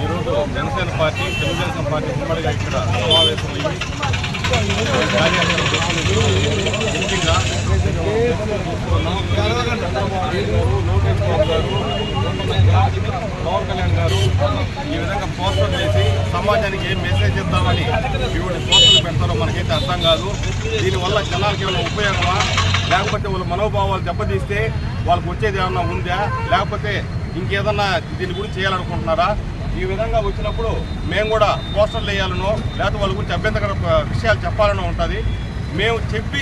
ఈరోజు Janasena party Telugu Desam party ఉమ్మడిగా ఇక్కడ సమావేశమయ్యి పవన్ కళ్యాణ్ గారు ఈ విధంగా పోస్టర్ చేసి సమాజానికి ఏం మెసేజ్ ఇద్దామని ఇటువంటి పోస్టర్లు పెడతారో మనకైతే అర్థం కాదు. దీనివల్ల జనాలకి ఏమైనా ఉపయోగమా, లేకపోతే వాళ్ళ మనోభావాలు దెబ్బతీస్తే వాళ్ళకి వచ్చేది ఏమన్నా ఉందా, లేకపోతే ఇంకేదన్నా దీని గురించి చేయాలనుకుంటున్నారా? ఈ విధంగా వచ్చినప్పుడు మేము కూడా పోస్టర్లు వేయాలనో లేకపోతే వాళ్ళ గురించి అభ్యంతర విషయాలు చెప్పాలనో ఉంటుంది. మేము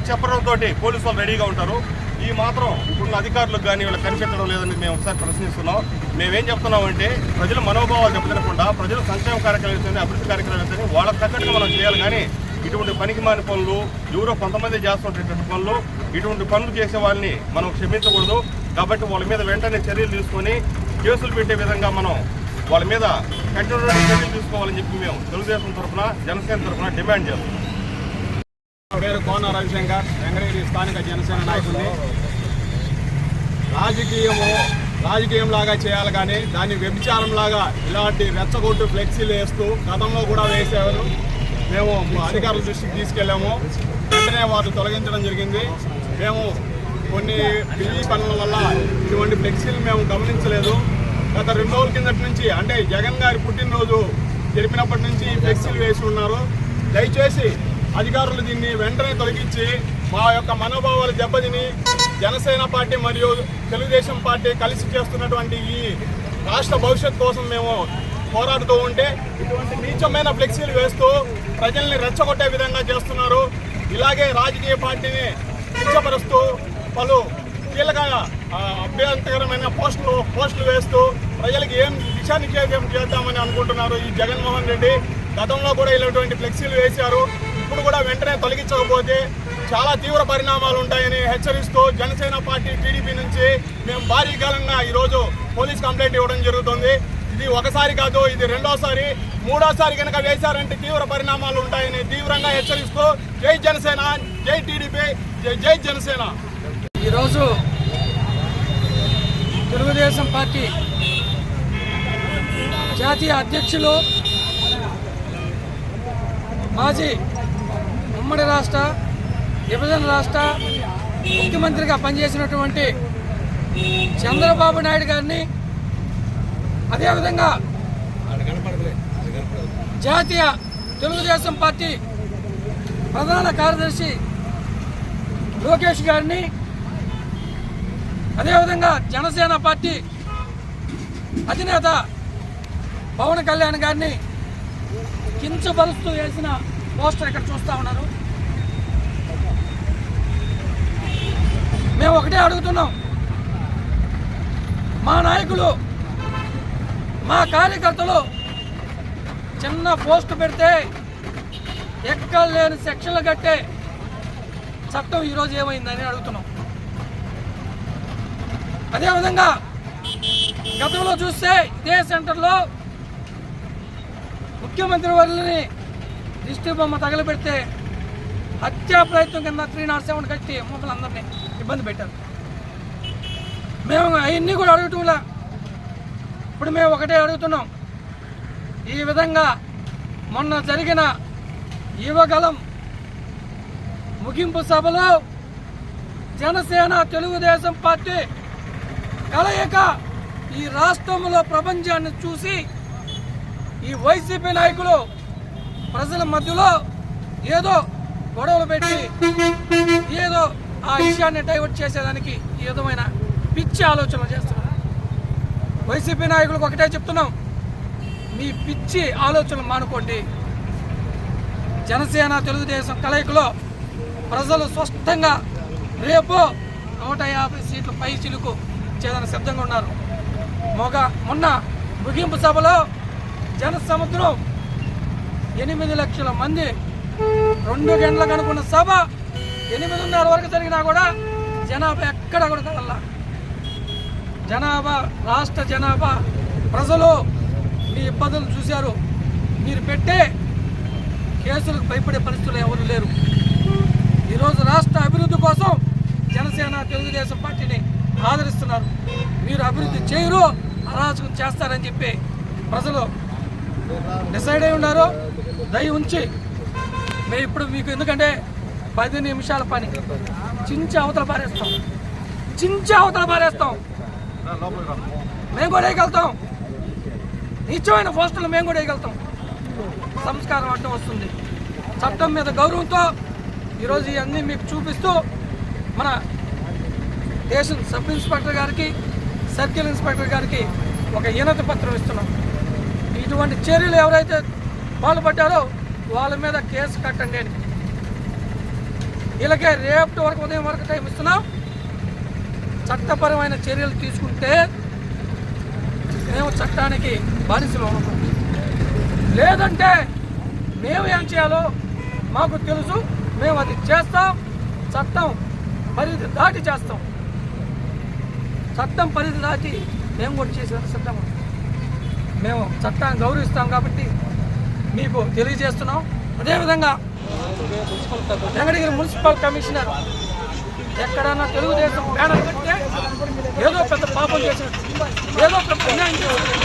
చెప్పడంతో పోలీసు వాళ్ళు రెడీగా ఉంటారు. ఈ మాత్రం ఇప్పుడున్న అధికారులకు కానీ వీళ్ళకి కనిపించడం లేదని మేము ఒకసారి ప్రశ్నిస్తున్నాం. మేమేం చెప్తున్నామంటే ప్రజల మనోభావాలు దెబ్బతినకుండా ప్రజలు సంక్షేమ కార్యక్రమాలు అభివృద్ధి కార్యక్రమాలు వాళ్ళకి తగ్గట్టుగా మనం చేయాలి. కానీ ఇటువంటి పనికిమాని పనులు ఎవరో కొంతమంది చేస్తుంటేటువంటి పనులు, ఇటువంటి పనులు చేసే వాళ్ళని మనం క్షమించకూడదు. కాబట్టి వాళ్ళ మీద వెంటనే చర్యలు తీసుకొని కేసులు పెట్టే విధంగా మనం వాళ్ళ మీద కఠినమైన చర్యలు తీసుకోవాలని చెప్పి మేము తెలుగుదేశం తరఫున జనసేన తరఫున డిమాండ్ చేస్తున్నాం. పేరు కోన రవిశంకర్, వెంకటగిరి స్థానిక జనసేన నాయకుడిని. రాజకీయంలాగా చేయాలి కానీ దాన్ని వ్యభిచారంలాగా ఇలాంటి రెచ్చగొట్టు ఫ్లెక్సీలు వేస్తూ గతంలో కూడా వేసేవారు. మేము అధికారుల దృష్టికి తీసుకెళ్ళాము. వెంటనే వాటిని తొలగించడం జరిగింది. మేము కొన్ని బిజీ పనుల వల్ల ఇటువంటి ఫ్లెక్సీలు మేము గమనించలేదు. గత 2 రోజుల కిందటి నుంచి, అంటే జగన్ గారి పుట్టినరోజు జరిపినప్పటి నుంచి ఫ్లెక్సీలు వేసి ఉన్నారు. దయచేసి అధికారులు దీన్ని వెంటనే తొలగించి మా యొక్క మనోభావాలు దెబ్బతిని జనసేన పార్టీ మరియు తెలుగుదేశం పార్టీ కలిసి చేస్తున్నటువంటి ఈ రాష్ట్ర భవిష్యత్ కోసం మేము పోరాడుతూ ఉంటే ఇటువంటి నీచమైన ఫ్లెక్సీలు వేస్తూ ప్రజల్ని రెచ్చగొట్టే విధంగా చేస్తున్నారు. ఇలాగే రాజకీయ పార్టీని కించపరుస్తూ పలు కీలక అభ్యంతరకరమైన పోస్టులు వేస్తూ ప్రజలకు ఏం దిశానిషేధం చేద్దామని అనుకుంటున్నారు ఈ జగన్మోహన్ రెడ్డి. గతంలో కూడా ఇలాంటి ఫ్లెక్సీలు వేశారు. ఇప్పుడు కూడా వెంటనే తొలగించకపోతే చాలా తీవ్ర పరిణామాలు ఉంటాయని హెచ్చరిస్తూ జనసేన పార్టీ టీడీపీ నుంచి మేము భారీకాలంగా ఈరోజు పోలీస్ కంప్లైంట్ ఇవ్వడం జరుగుతుంది. ఇది ఒకసారి కాదు, ఇది 2వసారి, 3వసారి కనుక వేశారంటే తీవ్ర పరిణామాలు ఉంటాయని తీవ్రంగా హెచ్చరిస్తూ జై జనసేన, జై టీడీపీ, జై జనసేన. ఈరోజు తెలుగుదేశం పార్టీ జాతీయ అధ్యక్షులు, మాజీ ఉమ్మడి రాష్ట్ర విభజన రాష్ట్ర ముఖ్యమంత్రిగా పనిచేసినటువంటి చంద్రబాబు నాయుడు గారిని, అదేవిధంగా జాతీయ తెలుగుదేశం పార్టీ ప్రధాన కార్యదర్శి లోకేష్ గారిని, అదేవిధంగా జనసేన పార్టీ అధినేత పవన్ కళ్యాణ్ గారిని కించపరుస్తూ వేసిన పోస్టర్ ఇక్కడ చూస్తూ ఉన్నారు. మేము ఒకటే అడుగుతున్నాం, మా నాయకులు, మా కార్యకర్తలు చిన్న పోస్ట్ పెడితే ఎక్కలేని సెక్షన్లు కట్టే చట్టం ఈరోజు ఏమైందని అడుగుతున్నాం. అదేవిధంగా గతంలో చూస్తే ఇదే సెంటర్లో ముఖ్యమంత్రి వర్యులని దిష్టి బొమ్మ తగలబెడితే హత్యా ప్రయత్నం కింద 307 కట్టి మూకలందరినీ ఇబ్బంది పెట్టారు. మేము అవన్నీ కూడా అడుగుతున్నా. ఇప్పుడు మేము ఒకటే అడుగుతున్నాం, ఈ విధంగా మొన్న జరిగిన యువగలం ముగింపు సభలో జనసేన తెలుగుదేశం పార్టీ కలయిక ఈ రాష్ట్రంలో ప్రపంచాన్ని చూసి ఈ వైసీపీ నాయకులు ప్రజల మధ్యలో ఏదో గొడవలు పెట్టి ఏదో ఆ విషయాన్ని డైవర్ట్ చేసేదానికి ఈ విధమైన పిచ్చి ఆలోచనలు చేస్తున్నారు. వైసీపీ నాయకులకు ఒకటే చెప్తున్నాం, మీ పిచ్చి ఆలోచనలు మానుకోండి. జనసేన తెలుగుదేశం కలయికలో ప్రజలు స్పష్టంగా రేపు 150 సీట్లు పై చిలుకు చేయడానికి సిద్ధంగా ఉన్నారు. మొన్న ముగింపు సభలో జనసముద్రం 8 లక్షల మంది 2 గంటలకు అనుకున్న సభ 8:30 వరకు జరిగినా కూడా జనాభా ఎక్కడ కూడా కదల్లా. రాష్ట్ర జనాభా ప్రజలు మీ ఇబ్బందులు చూశారు. మీరు పెట్టే కేసులకు భయపడే పరిస్థితులు ఎవరు లేరు. ఈరోజు రాష్ట్ర అభివృద్ధి కోసం జనసేన తెలుగుదేశం పార్టీని ఆదరిస్తున్నారు. మీరు అభివృద్ధి చేయరు, అరాచకం చేస్తారని చెప్పి ప్రజలు డిసైడ్ అయి ఉన్నారు. దయ ఉంచి మేము ఇప్పుడు మీకు ఎందుకంటే 10 నిమిషాల పని చించి అవతల పారేస్తాం. మేము కూడా వేయగలుగుతాం. నిత్యమైన పోస్టులు మేము కూడా వేయగలుగుతాం. సంస్కారం అడ్డం వస్తుంది. చట్టం మీద గౌరవంతో ఈరోజు ఇవన్నీ మీకు చూపిస్తూ మన స్టేషన్ సబ్ ఇన్స్పెక్టర్ గారికి, సర్కిల్ ఇన్స్పెక్టర్ గారికి ఒక వినతి పత్రం ఇస్తున్నాం. ఇటువంటి చర్యలు ఎవరైతే పాల్పడ్డారో వాళ్ళ మీద కేసు కట్టండి అని. వీళ్ళకే రేపటి వరకు ఉదయం వరకు టైం ఇస్తున్నాం. చట్టపరమైన చర్యలు తీసుకుంటే మేము చట్టానికి బానిసలు అవుతాం. లేదంటే మేము ఏం చేయాలో మాకు తెలుసు, మేము అది చేస్తాం. చట్టం పరిధి దాటి చేస్తాం. చట్టం పరిధి దాటి మేము కూడా చేసే సిద్ధం. మేము చట్టాన్ని గౌరవిస్తాం కాబట్టి మీకు తెలియజేస్తున్నాం. అదేవిధంగా వెంకటగిరి మున్సిపల్ కమిషనర్ ఎక్కడన్నా తెలుగుదేశం బ్యానర్ కడితే ఏదో పెద్ద పాపం చేసినట్టు, ఏదో పెద్ద అన్యాయం చేసినట్టు.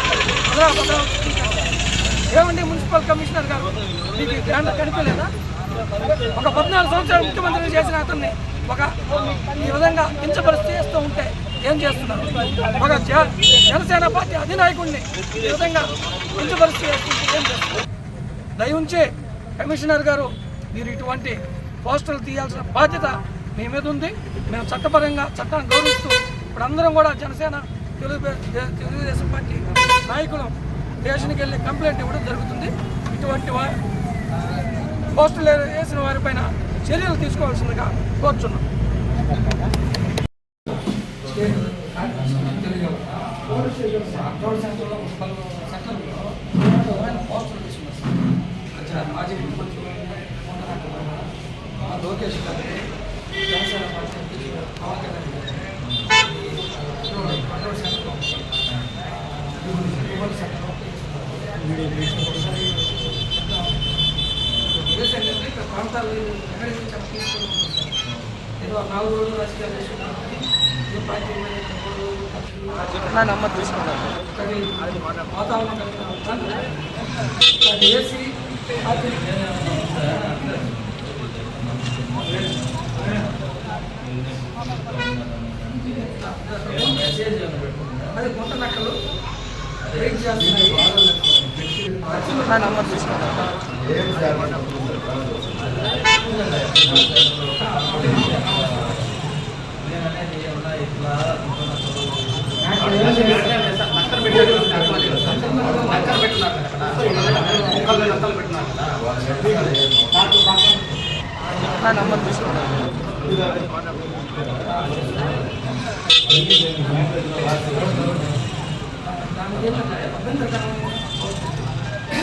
ఏమండి మున్సిపల్ కమిషనర్ గారు, మీకు ఈ బ్యానర్ కనిపించలేదా? ఒక 14 సంవత్సరాలు ముఖ్యమంత్రి చేసిన అతన్ని ఈ విధంగా కించపరిచి చేస్తూ ఉంటే ఏం చేస్తున్నారు? ఒక జనసేన పార్టీ అధినాయకుడిని ఈ విధంగా కించపరిచి చేస్తుంటే ఏం చేస్తున్నారు? దయ ఉంచి కమిషనర్ గారు, మీరు ఇటువంటి పోస్టర్లు తీయాల్సిన బాధ్యత మీ మీద ఉంది. మేము చట్టపరంగా చట్టాన్ని గౌరవిస్తూ ఇప్పుడు అందరం కూడా జనసేన తెలుగుదేశం పార్టీ నాయకులు స్టేషన్కి వెళ్ళి కంప్లైంట్ ఇవ్వడం జరుగుతుంది. ఇటువంటి పోస్టులు వేసిన వారిపైన చర్యలు తీసుకోవాల్సిందిగా కోరుచున్నాం. మాజీ ముఖ్యమంత్రి లోకేష్ గారు, జనసేన పార్టీ అధ్యక్షుడు పవన్ కళ్యాణ్ ప్రాంతాలు తీసుకుని ఏదో 4 రోజులు రాజకీయాలు చేసుకున్నాం. పార్టీ నా నమ్మకం తీసుకున్నాను. వాతావరణం ఏసీ అది కొంత నక్కలు బ్రేక్ చేస్తున్నాయి. నా నంబర్ తీసుకున్నాను. నా నంబర్ తీసుకున్నాను.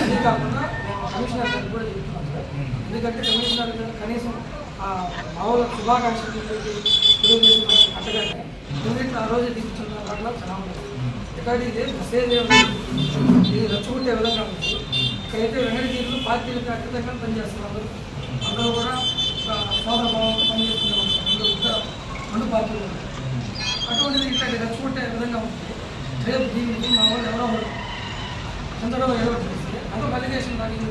అదే కాకుండా కమిషనర్ గారికి కూడా చెప్తున్నాం సార్. ఎందుకంటే కమిషనర్ గారు కనీసం మామూలు శుభాకాంక్షలు తెలుగుదేశం అట్టగానే ఆ రోజు దిగుతున్న వాటిలో చాలా ఉంది. ఇక్కడ ఇది మెసేజ్ ఇది రచ్చుకుంటే విధంగా ఉంది. ఇక్కడైతే వెంకటగిరిలో పార్టీలకు అట్టగా పనిచేస్తున్నారు. అందరూ కూడా సోదర భావంతో పనిచేస్తున్నారు. అందరూ రెండు పార్టీలు అటువంటిది ఇక్కడ రచ్చుకుంటే విధంగా ఉంది. రేపు దీనికి మా వాళ్ళు ఎవరో చంద్రబాబు ఏర్పాటు చేస్తే అదొక అలిగేషన్ దానికి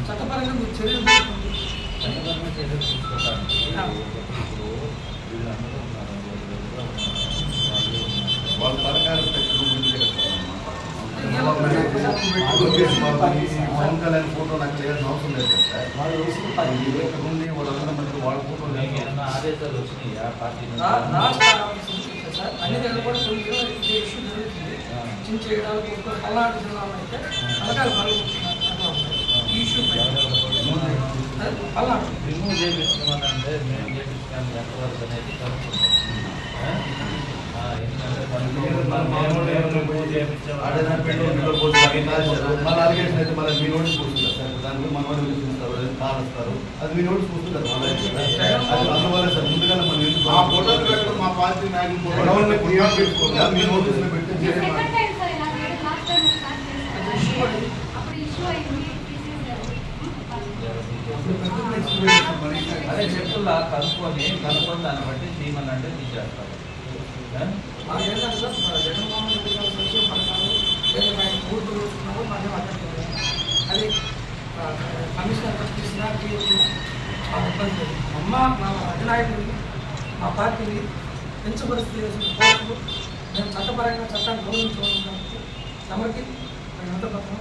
చట్టపరంగా మీరు చర్యలు పవన్ కళ్యాణ్ ఫోటో నాకు చేయాల్సిన అవసరం లేదు సార్. వాళ్ళందరూ మంది వాళ్ళ ఫోటో ఆదేశాలు వచ్చినాయి. రాష్ట్ర సార్ అన్ని దగ్గర కూడా ఇష్యూ జరుగుతుంది. చేయడానికి ఒక పల్నాడు జిల్లాలో అయితే పథకాలు ఈ ఇష్యూ పల్నాడు రిమూవ్ చేయించమనంటే మేము చేయించాం ఎంతవరకు అనేది అది మీ నోటీస్ వస్తుంది ముందుగా ఆ ఫోటోలు పెట్టడం మా పార్టీ నాయకులు మీ నోటీసులో పెట్టి అదే చెప్పులా కనుక్కొని దాన్ని బట్టి తీయమనంటే తీసేస్తారు. ఏంటంటే సార్ జగన్మోహన్ రెడ్డి గారు సంక్షేమ పథకాలు లేదా ఆయన పూర్తి చూసుకున్నాము మాకేం అర్థం అది కమిషనర్ ప్రశ్నిస్తున్నా ఇబ్బంది అమ్మ మా అధినాయకులు మా పార్టీని పెంచబడిస్తే మేము చట్టపరంగా చట్టాన్ని గౌరవించుకోవాలి కాబట్టి తమకి మేము ఎంత పత్రం